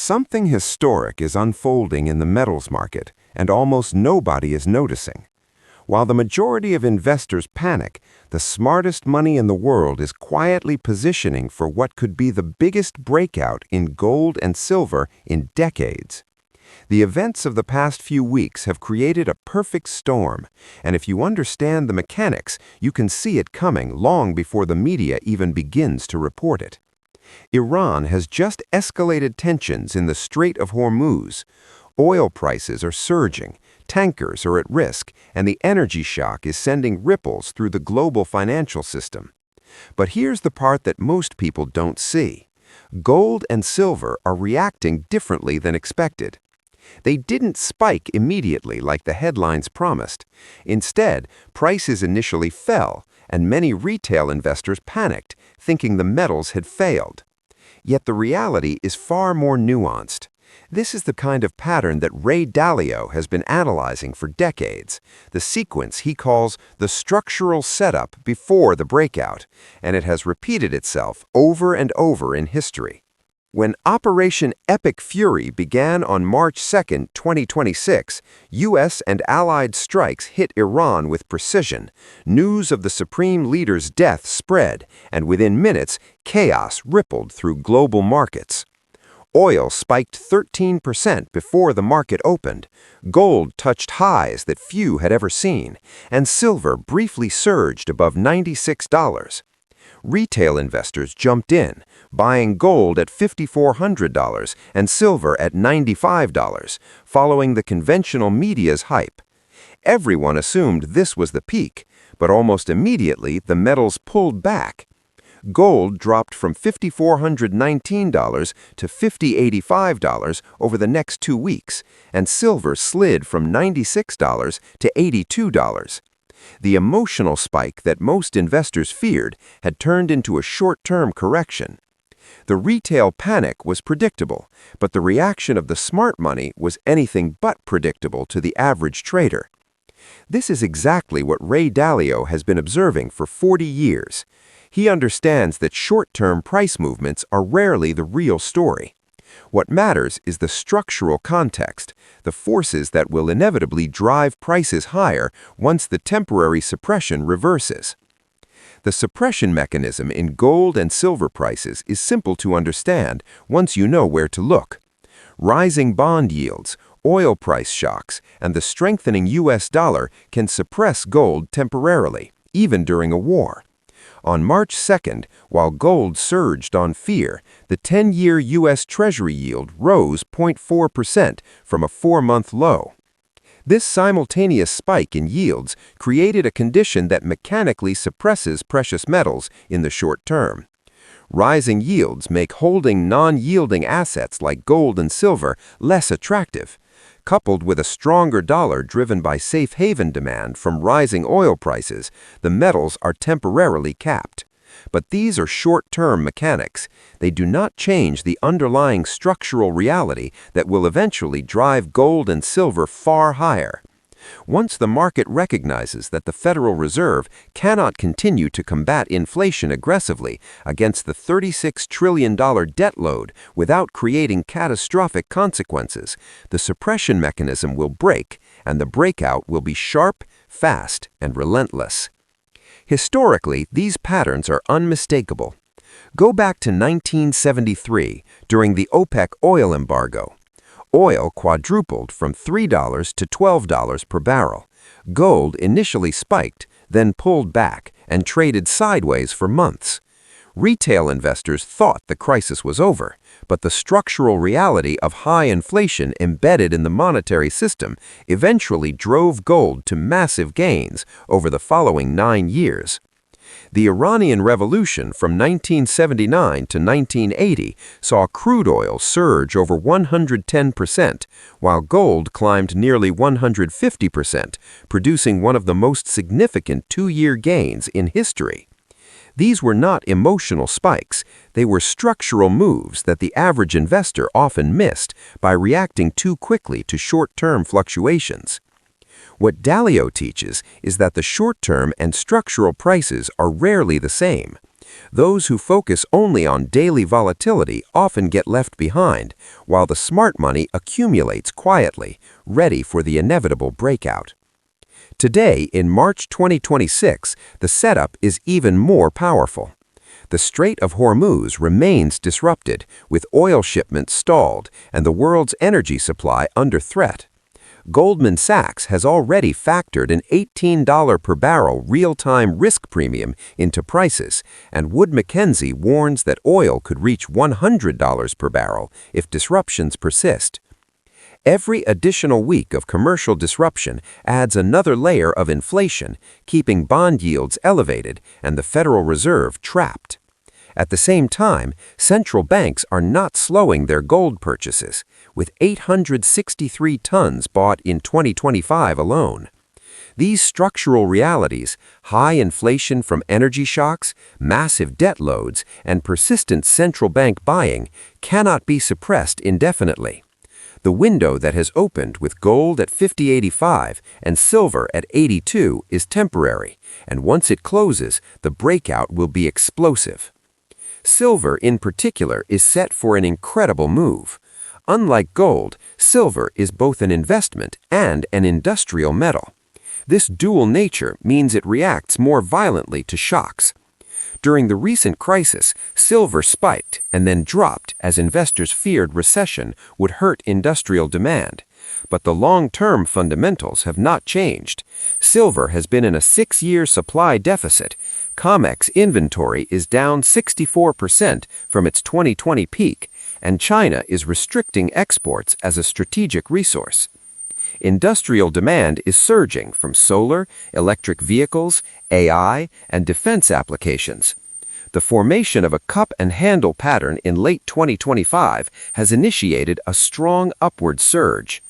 Something historic is unfolding in the metals market, and almost nobody is noticing. While the majority of investors panic, the smartest money in the world is quietly positioning for what could be the biggest breakout in gold and silver in decades. The events of the past few weeks have created a perfect storm, and if you understand the mechanics, you can see it coming long before the media even begins to report it. Iran has just escalated tensions in the Strait of Hormuz. Oil prices are surging, tankers are at risk, and the energy shock is sending ripples through the global financial system. But here's the part that most people don't see. Gold and silver are reacting differently than expected. They didn't spike immediately like the headlines promised. Instead, prices initially fell, and many retail investors panicked, thinking the metals had failed. Yet the reality is far more nuanced. This is the kind of pattern that Ray Dalio has been analyzing for decades, the sequence he calls the structural setup before the breakout, and it has repeated itself over and over in history. When Operation Epic Fury began on March 2, 2026, U.S. and allied strikes hit Iran with precision. News of the supreme leader's death spread, and within minutes, chaos rippled through global markets. Oil spiked 13% before the market opened. Gold touched highs that few had ever seen, and silver briefly surged above $96. Retail investors jumped in, buying gold at $5,400 and silver at $95, following the conventional media's hype. Everyone assumed this was the peak, but almost immediately the metals pulled back. Gold dropped from $5,419 to $5,085 over the next 2 weeks, and silver slid from $96 to $82. The emotional spike that most investors feared had turned into a short-term correction. The retail panic was predictable, but the reaction of the smart money was anything but predictable to the average trader. This is exactly what Ray Dalio has been observing for 40 years. He understands that short-term price movements are rarely the real story. What matters is the structural context, the forces that will inevitably drive prices higher once the temporary suppression reverses. The suppression mechanism in gold and silver prices is simple to understand once you know where to look. Rising bond yields, oil price shocks, and the strengthening U.S. dollar can suppress gold temporarily, even during a war. On March 2nd, while gold surged on fear, the 10-year U.S. Treasury yield rose 0.4% from a 4-month low. This simultaneous spike in yields created a condition that mechanically suppresses precious metals in the short term. Rising yields make holding non-yielding assets like gold and silver less attractive. Coupled with a stronger dollar driven by safe haven demand from rising oil prices, the metals are temporarily capped. But these are short-term mechanics. They do not change the underlying structural reality that will eventually drive gold and silver far higher. Once the market recognizes that the Federal Reserve cannot continue to combat inflation aggressively against the $36 trillion debt load without creating catastrophic consequences, the suppression mechanism will break, and the breakout will be sharp, fast, and relentless. Historically, these patterns are unmistakable. Go back to 1973, during the OPEC oil embargo. Oil quadrupled from $3 to $12 per barrel. Gold initially spiked, then pulled back, and traded sideways for months. Retail investors thought the crisis was over, but the structural reality of high inflation embedded in the monetary system eventually drove gold to massive gains over the following 9 years. The Iranian Revolution from 1979 to 1980 saw crude oil surge over 110%, while gold climbed nearly 150%, producing one of the most significant 2-year gains in history. These were not emotional spikes, they were structural moves that the average investor often missed by reacting too quickly to short-term fluctuations. What Dalio teaches is that the short-term and structural prices are rarely the same. Those who focus only on daily volatility often get left behind, while the smart money accumulates quietly, ready for the inevitable breakout. Today, in March 2026, the setup is even more powerful. The Strait of Hormuz remains disrupted, with oil shipments stalled and the world's energy supply under threat. Goldman Sachs has already factored an $18 per barrel real-time risk premium into prices, and Wood Mackenzie warns that oil could reach $100 per barrel if disruptions persist. Every additional week of commercial disruption adds another layer of inflation, keeping bond yields elevated and the Federal Reserve trapped. At the same time, central banks are not slowing their gold purchases, with 863 tons bought in 2025 alone. These structural realities, high inflation from energy shocks, massive debt loads, and persistent central bank buying, cannot be suppressed indefinitely. The window that has opened with gold at $50.85 and silver at $82 is temporary, and once it closes, the breakout will be explosive. Silver, in particular, is set for an incredible move. Unlike gold, silver is both an investment and an industrial metal. This dual nature means it reacts more violently to shocks. During the recent crisis, silver spiked and then dropped as investors feared recession would hurt industrial demand. But the long-term fundamentals have not changed. Silver has been in a 6-year supply deficit. COMEX inventory is down 64% from its 2020 peak, and China is restricting exports as a strategic resource. Industrial demand is surging from solar, electric vehicles, AI, and defense applications. The formation of a cup and handle pattern in late 2025 has initiated a strong upward surge.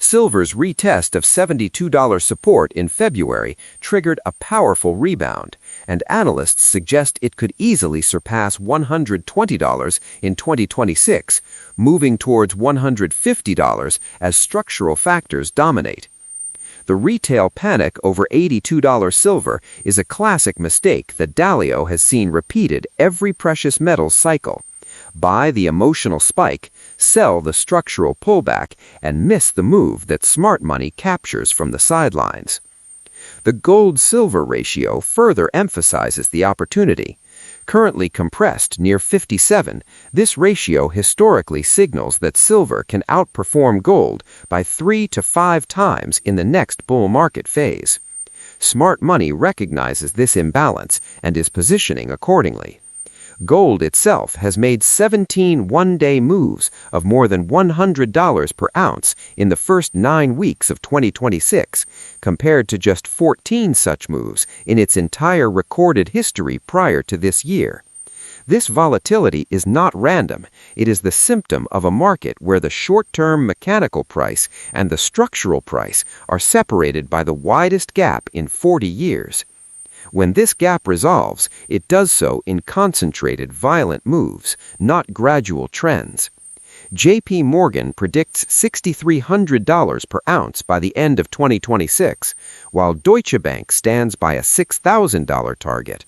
Silver's retest of $72 support in February triggered a powerful rebound, and analysts suggest it could easily surpass $120 in 2026, moving towards $150 as structural factors dominate. The retail panic over $82 silver is a classic mistake that Dalio has seen repeated every precious metals cycle. Buy the emotional spike, sell the structural pullback, and miss the move that smart money captures from the sidelines. The gold-silver ratio further emphasizes the opportunity. Currently compressed near 57, this ratio historically signals that silver can outperform gold by 3 to 5 times in the next bull market phase. Smart money recognizes this imbalance and is positioning accordingly. Gold itself has made 17 one-day moves of more than $100 per ounce in the first 9 weeks of 2026, compared to just 14 such moves in its entire recorded history prior to this year. This volatility is not random. It is the symptom of a market where the short-term mechanical price and the structural price are separated by the widest gap in 40 years. When this gap resolves, it does so in concentrated, violent moves, not gradual trends. J.P. Morgan predicts $6,300 per ounce by the end of 2026, while Deutsche Bank stands by a $6,000 target.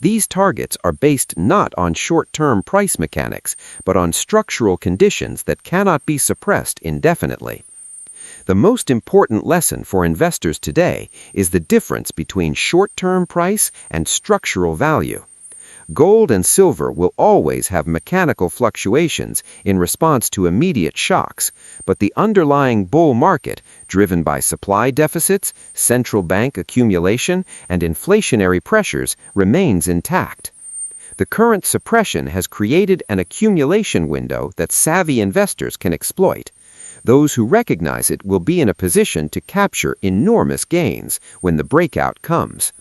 These targets are based not on short-term price mechanics, but on structural conditions that cannot be suppressed indefinitely. The most important lesson for investors today is the difference between short-term price and structural value. Gold and silver will always have mechanical fluctuations in response to immediate shocks, but the underlying bull market, driven by supply deficits, central bank accumulation, and inflationary pressures, remains intact. The current suppression has created an accumulation window that savvy investors can exploit. Those who recognize it will be in a position to capture enormous gains when the breakout comes.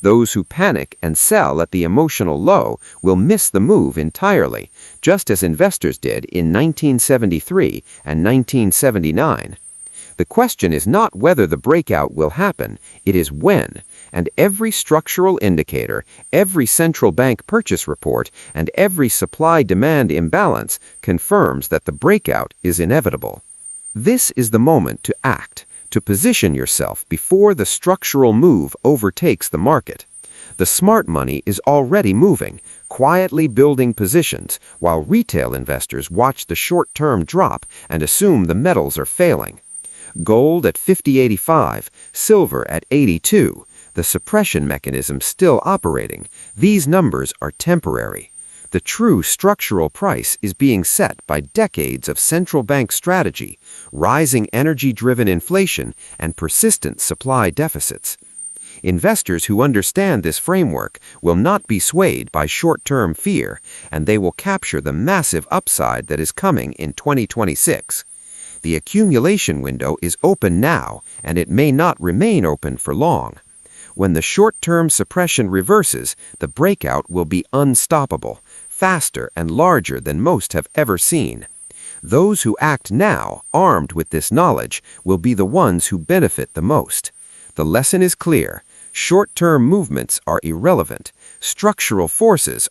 Those who panic and sell at the emotional low will miss the move entirely, just as investors did in 1973 and 1979. The question is not whether the breakout will happen, it is when, and every structural indicator, every central bank purchase report, and every supply-demand imbalance confirms that the breakout is inevitable. This is the moment to act, to position yourself before the structural move overtakes the market. The smart money is already moving, quietly building positions while retail investors watch the short-term drop and assume the metals are failing. Gold at 50.85, silver at 82, the suppression mechanism still operating. These numbers are temporary. The true structural price is being set by decades of central bank strategy, rising energy-driven inflation, and persistent supply deficits. Investors who understand this framework will not be swayed by short-term fear, and they will capture the massive upside that is coming in 2026. The accumulation window is open now, and it may not remain open for long. When the short-term suppression reverses, the breakout will be unstoppable, faster and larger than most have ever seen. Those who act now, armed with this knowledge, will be the ones who benefit the most. The lesson is clear. Short-term movements are irrelevant. Structural forces